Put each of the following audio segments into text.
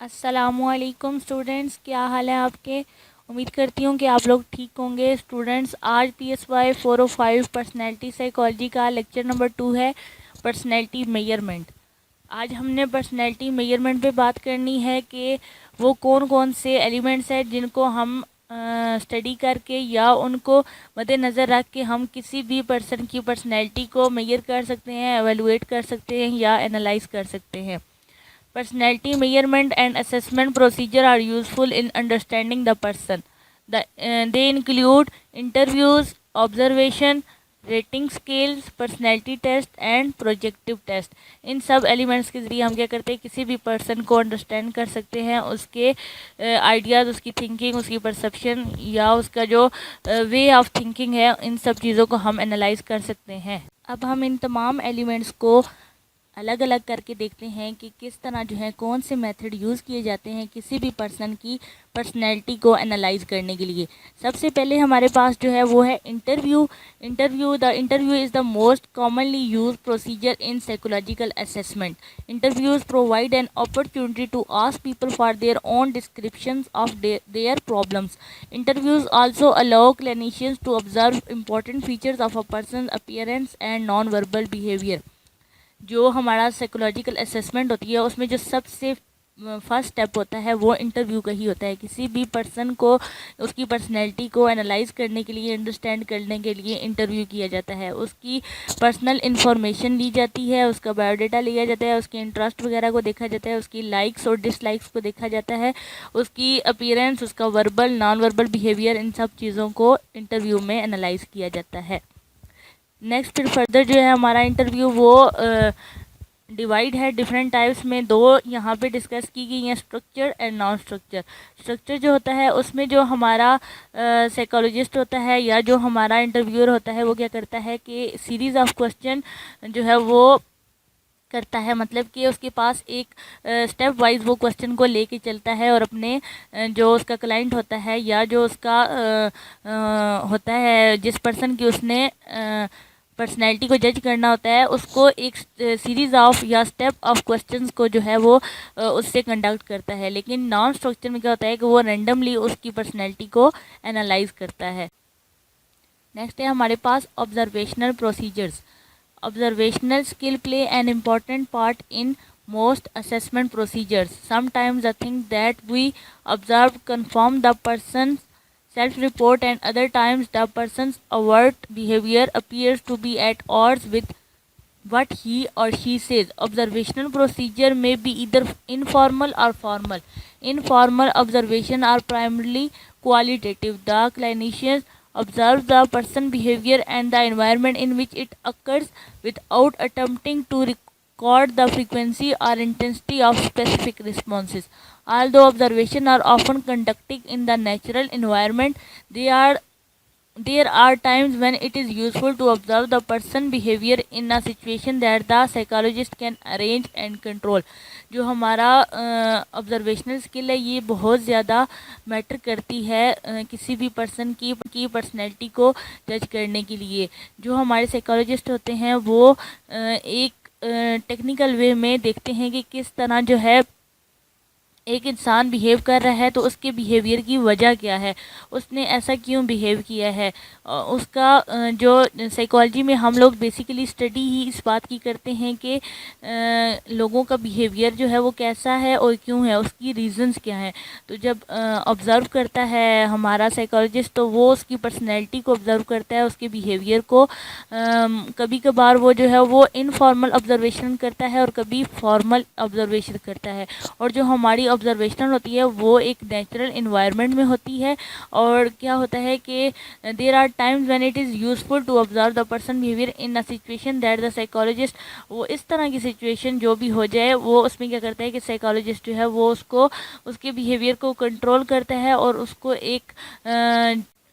अस्सलामुअलैकुम स्टूडेंट्स, क्या हाल है आपके। उम्मीद करती हूँ कि आप लोग ठीक होंगे। स्टूडेंट्स, आज PSY 405 पर्सनैलिटी साइकोलॉजी का लेक्चर नंबर 2 है, पर्सनैलिटी मेजरमेंट। आज हमने पर्सनैलिटी मेजरमेंट पे बात करनी है कि वो कौन कौन से एलिमेंट्स हैं जिनको हम स्टडी करके या उनको मद्देनज़र रख के हम किसी भी पर्सन की पर्सनैलिटी को मेजर कर सकते हैं, एवेलुएट कर सकते हैं या एनालाइज कर सकते हैं। Personality measurement and assessment procedure are useful in understanding the person. They include interviews, observation, rating scales, personality test and projective test. इन सब एलिमेंट्स के ज़रिए हम क्या करते हैं, किसी भी पर्सन को अंडरस्टैंड कर सकते हैं, उसके आइडियाज़, उसकी थिंकिंग, उसकी परसेप्शन या उसका जो वे ऑफ थिंकिंग है, इन सब चीज़ों को हम एनालाइज कर सकते हैं। अब हम इन तमाम एलिमेंट्स को अलग अलग करके देखते हैं कि किस तरह जो है कौन से मेथड यूज़ किए जाते हैं किसी भी पर्सन की पर्सनैलिटी को एनालाइज करने के लिए। सबसे पहले हमारे पास जो है वो है interview. The interview is the most commonly use procedure in psychological assessment. Interviews provide an opportunity to ask people for their own descriptions of their problems. Interviews also allow clinicians to observe important features of a person appearance and non verbal behaviour. जो हमारा psychological assessment होती है उसमें जो सबसे first step होता है वो इंटरव्यू का ही होता है। किसी भी पर्सन को उसकी पर्सनैलिटी को एनालाइज करने के लिए, अंडरस्टैंड करने के लिए इंटरव्यू किया जाता है। उसकी पर्सनल इन्फॉर्मेशन ली जाती है, उसका बायोडाटा लिया जाता है, उसके इंटरेस्ट वगैरह को देखा जाता है, उसकी लाइक्स और डिसलाइक्स को देखा जाता है, उसकी अपीयरेंस, उसका वर्बल नॉन वर्बल बिहेवियर, इन सब चीज़ों को इंटरव्यू में एनालाइज किया जाता है। नेक्स्ट फिर फर्दर जो है हमारा इंटरव्यू वो डिवाइड है डिफरेंट टाइप्स में। दो यहाँ पे डिस्कस की गई हैं, structure and non structure. Structure जो होता है उसमें जो हमारा साइकोलॉजिस्ट होता है या जो हमारा इंटरव्यूअर होता है वो क्या करता है कि सीरीज़ ऑफ क्वेश्चन जो है वो करता है, मतलब कि उसके पास एक स्टेप वाइज वो क्वेश्चन को लेके चलता है और अपने जो उसका क्लाइंट होता है या जो उसका होता है जिस पर्सन की उसने पर्सनैलिटी को जज करना होता है उसको एक सीरीज़ ऑफ या स्टेप ऑफ क्वेश्चंस को जो है वो उससे कंडक्ट करता है। लेकिन नॉन स्ट्रक्चर में क्या होता है कि वो रैंडमली उसकी पर्सनैलिटी को एनालाइज करता है। नेक्स्ट है हमारे पास observational procedures. Observational skill play an important part in most assessment procedures. Sometimes the things that we observe confirm the person's self-report, and other times the person's overt behavior appears to be at odds with what he or she says. Observational procedure may be either informal or formal. Informal observation are primarily qualitative. The clinicians observe the person behavior and the environment in which it occurs without attempting to record the frequency or intensity of specific responses. Although observations are often conducted in the natural environment, there are times when it is useful to observe the person behavior in a situation that the psychologist can arrange and control. जो हमारा observational skill है ये बहुत ज़्यादा matter करती है किसी भी पर्सन की पर्सनैलिटी को जज करने के लिए। जो हमारे साइकोलॉजिस्ट होते हैं वो एक टेक्निकल वे में देखते हैं कि किस तरह जो है एक इंसान बिहेव कर रहा है तो उसके बिहेवियर की वजह क्या है, उसने ऐसा क्यों बिहेव किया है। उसका जो साइकोलॉजी में हम लोग बेसिकली स्टडी ही इस बात की करते हैं कि लोगों का बिहेवियर जो है वो कैसा है और क्यों है, उसकी रीज़न्स क्या हैं। तो जब ऑब्ज़र्व करता है हमारा साइकोलॉजिस्ट तो वो उसकी पर्सनैलिटी को ऑब्ज़र्व करता है, उसके बिहेवियर को। कभी कभार वो जो है वो इनफॉर्मल ऑब्जर्वेशन करता है और कभी फॉर्मल ऑब्जर्वेशन करता है। और जो हमारी ऑब्जर्वेशनल होती है वो एक नेचुरल इन्वायरमेंट में होती है। और क्या होता है कि there are times when it is useful to observe the person behaviour in a situation that the psychologist, वो इस तरह की सिचुएशन जो भी हो जाए वो उसमें क्या करता है कि साइकोलॉजिस्ट जो है वो उसको उसके बिहेवियर को कंट्रोल करता है और उसको एक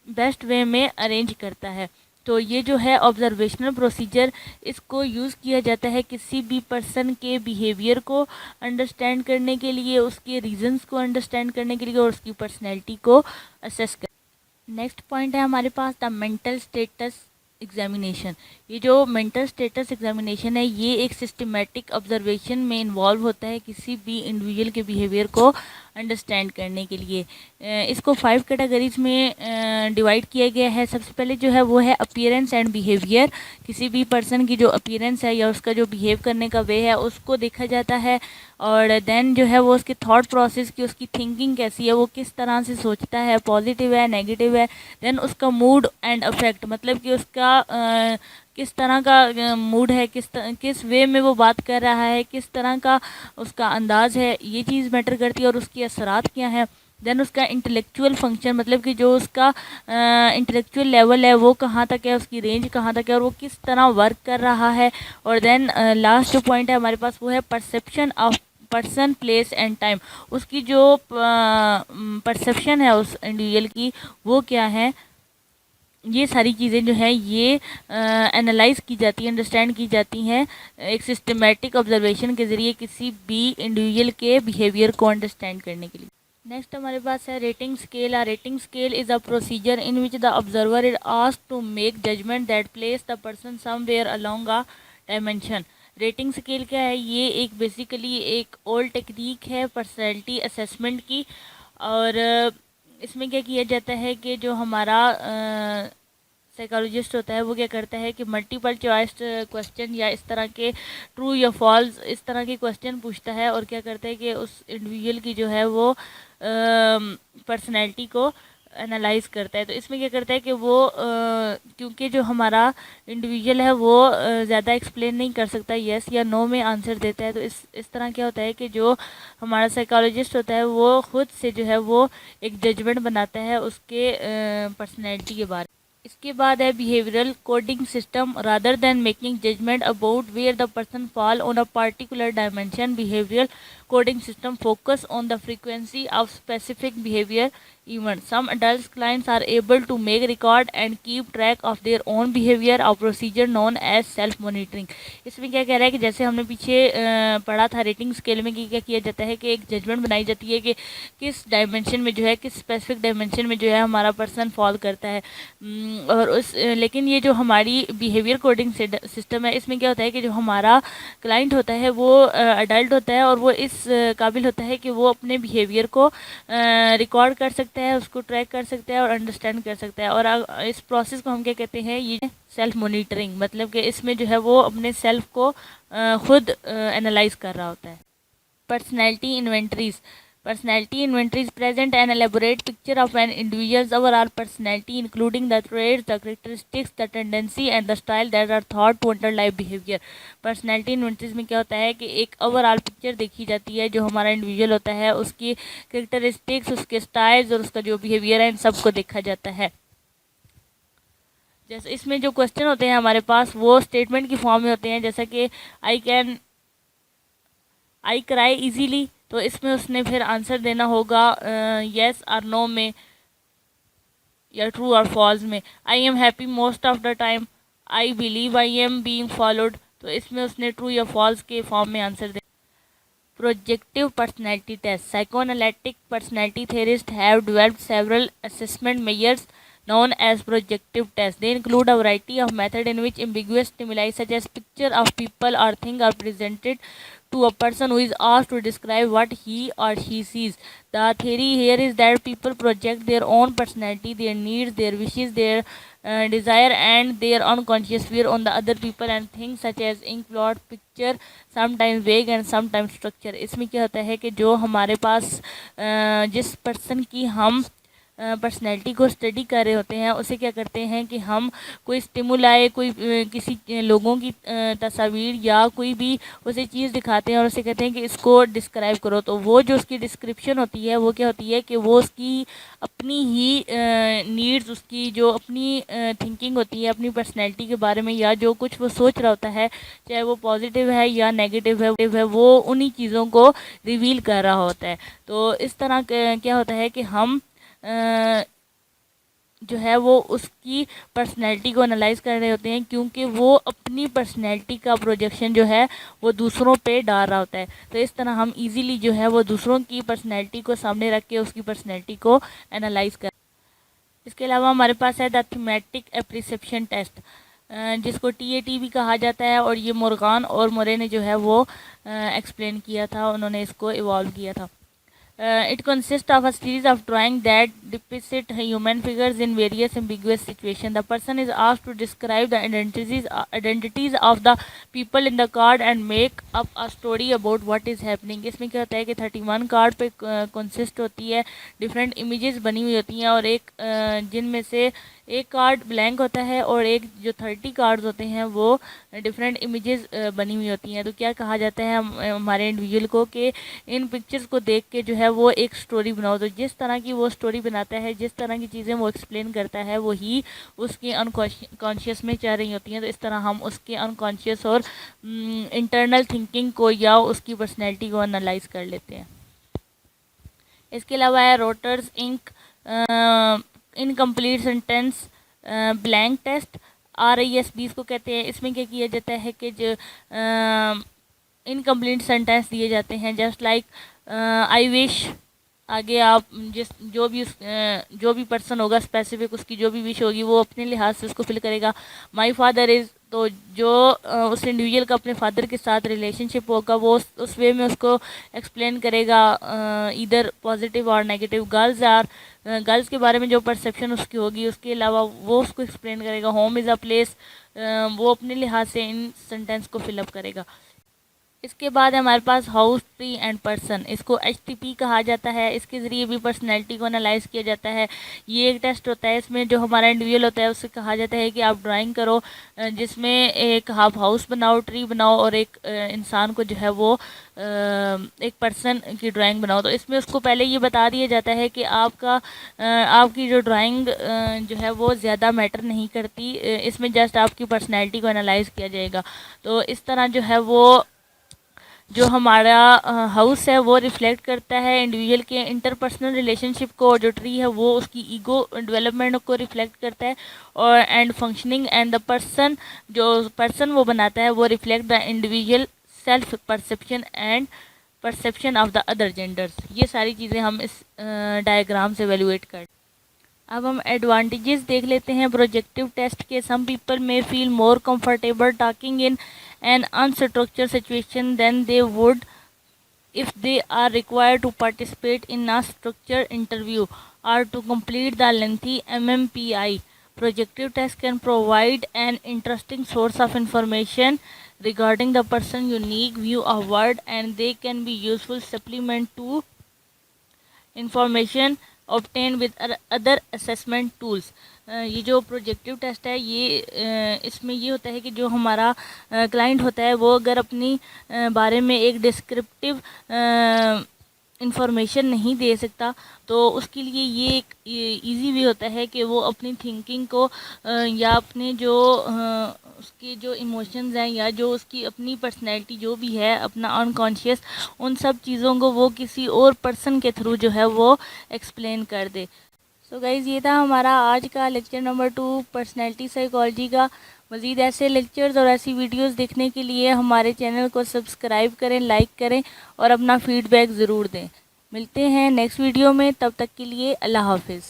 बेस्ट वे में अरेंज करता है। तो ये जो है ऑब्जर्वेशनल प्रोसीजर, इसको यूज़ किया जाता है किसी भी पर्सन के बिहेवियर को अंडरस्टैंड करने के लिए, उसके रीजंस को अंडरस्टैंड करने के लिए और उसकी पर्सनैलिटी को असेस कर। नेक्स्ट पॉइंट है हमारे पास द मेंटल स्टेटस एग्जामिनेशन। ये जो मेंटल स्टेटस एग्जामिनेशन है ये एक सिस्टमेटिक ऑब्जर्वेशन में इन्वॉल्व होता है किसी भी इंडिविजुअल के बिहेवियर को अंडरस्टैंड करने के लिए। इसको 5 कैटेगरीज में डिवाइड किया गया है। सबसे पहले जो है वो है अपीयरेंस एंड बिहेवियर। किसी भी पर्सन की जो अपीयरेंस है या उसका जो बिहेव करने का वे है उसको देखा जाता है। और देन जो है वो उसके थॉट प्रोसेस की, उसकी थिंकिंग कैसी है, वो किस तरह से सोचता है, पॉजिटिव है, नेगेटिव है। देन उसका मूड एंड अफेक्ट, मतलब कि उसका किस तरह का मूड है, किस वे में वो बात कर रहा है, किस तरह का उसका अंदाज है, ये चीज़ मैटर करती है। और उसके असरात क्या हैं। देन उसका इंटेलेक्चुअल फंक्शन, मतलब कि जो उसका इंटेलेक्चुअल लेवल है वो कहाँ तक है, उसकी रेंज कहाँ तक है और वो किस तरह वर्क कर रहा है। और देन लास्ट जो पॉइंट है हमारे पास वो है perception of person, place and time. उसकी जो परसेप्शन है उस इंडिविजुअल की वो क्या है। ये सारी चीज़ें जो है ये एनालाइज की जाती हैं, अंडरस्टैंड की जाती हैं एक सिस्टमेटिक ऑब्जर्वेशन के ज़रिए किसी भी इंडिविजुअल के बिहेवियर को अंडरस्टैंड करने के लिए। नेक्स्ट हमारे पास है rating scale. A rating scale is a procedure in which the observer is asked to make judgment that place the person somewhere along a dimension. Rating scale क्या है, ये एक बेसिकली एक ओल्ड टेक्निक है personality assessment की। और इसमें क्या किया जाता है कि जो हमारा साइकोलॉजिस्ट होता है वो क्या करता है कि मल्टीपल चॉइस क्वेश्चन या इस तरह के ट्रू या फॉल्स इस तरह के क्वेश्चन पूछता है और क्या करता है कि उस इंडिविजुअल की जो है वो पर्सनैलिटी को एनालाइज करता है। तो इसमें क्या करता है कि वो क्योंकि जो हमारा इंडिविजुअल है वो ज़्यादा एक्सप्लेन नहीं कर सकता, यस या नो में आंसर देता है। तो इस तरह क्या होता है कि जो हमारा साइकोलॉजिस्ट होता है वो खुद से जो है वो एक जजमेंट बनाता है उसके पर्सनैलिटी के बारे में। इसके बाद है behavioural coding system. Rather than making judgment about where the person fall on a particular dimension, behavioural coding system focus on the frequency of specific behaviour event. Some adult clients are able to make record and keep track of their own behavior, a procedure known as self monitoring. इसमें क्या कह रहा है कि जैसे हमने पीछे पढ़ा था रेटिंग स्केल में कि क्या किया जाता है कि एक जजमेंट बनाई जाती है कि किस डायमेंशन में जो है, किस स्पेसिफिक डायमेंशन में जो है हमारा पर्सन फॉल करता है। और उस लेकिन ये जो हमारी बिहेवियर कोडिंग सिस्टम है इसमें क्या होता है कि जो हमारा क्लाइंट होता है वो अडल्ट होता है और वो इस काबिल होता है कि वो अपने बिहेवियर को रिकॉर्ड कर सकता है, उसको ट्रैक कर सकता है और अंडरस्टैंड कर सकता है। और इस प्रोसेस को हम क्या कहते हैं, ये सेल्फ मॉनिटरिंग, मतलब कि इसमें जो है वो अपने सेल्फ को खुद एनालाइज कर रहा होता है। Personality inventories. Personality inventories present an elaborate picture of an individual's overall personality, including the traits, the characteristics, the tendency and the style that are thought to underlie behavior. Personality inventories में क्या होता है कि एक overall picture देखी जाती है जो हमारा इंडिविजुअल होता है, उसकी कैरेक्टरिस्टिक्स, उसके स्टाइल्स और उसका जो बिहेवियर है, इन सबको देखा जाता है। जैसे इसमें जो क्वेश्चन होते हैं हमारे पास वो स्टेटमेंट की फॉर्म में होते हैं, जैसा कि आई क्राई इजीली, तो इसमें उसने फिर आंसर देना होगा येस और नो में या ट्रू और फॉल्स में। I am happy most of the time, I believe I am being followed, तो इसमें उसने ट्रू या फॉल्स के फॉर्म में आंसर देना। Projective personality test. Psychoanalytic personality theorists have developed several assessment measures known as projective tests. They include a variety of methods in which ambiguous stimuli such as picture of people or things are presented to a person who is asked to describe what he or she sees. The theory here is that people project their own personality, their needs, their wishes, their desire and their unconscious fear on the other people and things such as ink, plot, picture, sometimes vague and sometimes structure. इसमें क्या होता है कि जो हमारे पास जिस person की हम पर्सनैलिटी को स्टडी कर रहे होते हैं उसे क्या करते हैं कि हम कोई स्टिमुलाई, कोई किसी लोगों की तस्वीर या कोई भी उसे चीज़ दिखाते हैं और उसे कहते हैं कि इसको डिस्क्राइब करो। तो वो जो उसकी डिस्क्रिप्शन होती है वो क्या होती है कि वो उसकी अपनी ही नीड्स, उसकी जो अपनी थिंकिंग होती है अपनी पर्सनैलिटी के बारे में या जो कुछ वो सोच रहा होता है, चाहे वो पॉजिटिव है या नेगेटिव है, वो उन्हीं चीज़ों को रिवील कर रहा होता है। तो इस तरह क्या होता है कि हम जो है वो उसकी पर्सनैलिटी को एनालाइज कर रहे होते हैं क्योंकि वो अपनी पर्सनैलिटी का प्रोजेक्शन जो है वो दूसरों पे डाल रहा होता है। तो इस तरह हम इजीली जो है वो दूसरों की पर्सनैलिटी को सामने रख के उसकी पर्सनैलिटी को एनालाइज कर। इसके अलावा हमारे पास है द थीमेटिक एप्रिसिएशन टेस्ट। जिसको TAT भी कहा जाता है, और ये मोर्गान और मोरे ने जो है वो एक्सप्लेन किया था, उन्होंने इसको इवॉल्व किया था। It consists of a series of drawings that depict human figures in various ambiguous situations. The person is asked to describe the identities of the people in the card and make up a story about what is happening. इसमें क्या होता है कि 31 card पे consist होती है, different images बनी हुई होती हैं, और एक जिनमें से एक कार्ड ब्लैंक होता है और एक जो 30 कार्ड्स होते हैं वो डिफरेंट इमेजेस बनी हुई होती हैं। तो क्या कहा जाता है हमारे इंडिविजुअल को कि इन पिक्चर्स को देख के जो है वो एक स्टोरी बनाओ। तो जिस तरह की वो स्टोरी बनाता है, जिस तरह की चीज़ें वो एक्सप्लेन करता है, वही उसके अनकॉन्शियस में चल रही होती हैं। तो इस तरह हम उसके अनकॉन्शियस और इंटरनल थिंकिंग को या उसकी पर्सनैलिटी को एनालाइज कर लेते हैं। इसके अलावा है Rotter's ink incomplete sentence blank test, RISB इसको कहते हैं। इसमें क्या किया जाता है कि जो इनकम्प्लीट सेंटेंस दिए जाते हैं, जस्ट लाइक आई विश, आगे आप जो भी पर्सन होगा स्पेसिफिक, उसकी जो भी विश होगी वो अपने लिहाज से उसको फिल करेगा। माई फादर इज़, तो जो उस इंडिविजुअल का अपने फादर के साथ रिलेशनशिप होगा वो उस वे में उसको एक्सप्लेन करेगा, इधर पॉजिटिव और नेगेटिव। गर्ल्स के बारे में जो परसेप्शन उसकी होगी, उसके अलावा वो उसको एक्सप्लेन करेगा। होम इज़ अ प्लेस, वो अपने लिहाज से इन सेंटेंस को फिलअप करेगा। इसके बाद हमारे पास हाउस, ट्री एंड पर्सन, इसको HTP कहा जाता है। इसके ज़रिए भी पर्सनैलिटी को एनालाइज किया जाता है। ये एक टेस्ट होता है, इसमें जो हमारा इंडिविजुअल होता है उससे कहा जाता है कि आप ड्राइंग करो जिसमें एक हाफ हाउस बनाओ, ट्री बनाओ, और एक इंसान को जो है वो एक पर्सन की ड्राइंग बनाओ। तो इसमें उसको पहले ये बता दिया जाता है कि आपकी जो ड्राइंग जो है वो ज़्यादा मैटर नहीं करती, इसमें जस्ट आपकी पर्सनैलिटी को एनालाइज किया जाएगा। तो इस तरह जो है वो जो हमारा हाउस है वो रिफ्लेक्ट करता है इंडिविजुअल के इंटरपर्सनल रिलेशनशिप को, और जो ट्री है वो उसकी ईगो डेवलपमेंट को रिफ्लेक्ट करता है, और and functioning and the person, जो पर्सन वो बनाता है वो reflect the individual self perception and perception of the other genders. ये सारी चीज़ें हम इस डायग्राम से एवेलुएट कर। अब हम एडवांटेजेस देख लेते हैं प्रोजेक्टिव टेस्ट के। Some people may feel more comfortable talking in an unstructured situation than they would if they are required to participate in a structured interview or to complete the lengthy MMPI. Projective test can provide an interesting source of information regarding the person's unique view of world, and they can be useful supplement to information obtained with other assessment tools. ये जो projective test है ये इसमें ये होता है कि जो हमारा क्लाइंट होता है वो अगर अपनी बारे में एक डिस्क्रिप्टिव इंफॉर्मेशन नहीं दे सकता, तो उसके लिए ये एक इजी वे होता है कि वो अपनी थिंकिंग को या अपने जो उसके जो इमोशंस हैं या जो उसकी अपनी पर्सनैलिटी जो भी है, अपना अनकॉन्शियस, उन सब चीज़ों को वो किसी और पर्सन के थ्रू जो है वो एक्सप्लेन कर दे। सो गाइज़, ये था हमारा आज का लेक्चर नंबर 2 पर्सनैलिटी साइकोलॉजी का। मज़ीद ऐसे लेक्चर्स और ऐसी वीडियोस देखने के लिए हमारे चैनल को सब्सक्राइब करें, लाइक करें और अपना फीडबैक ज़रूर दें। मिलते हैं नेक्स्ट वीडियो में, तब तक के लिए अल्लाह हाफिज़।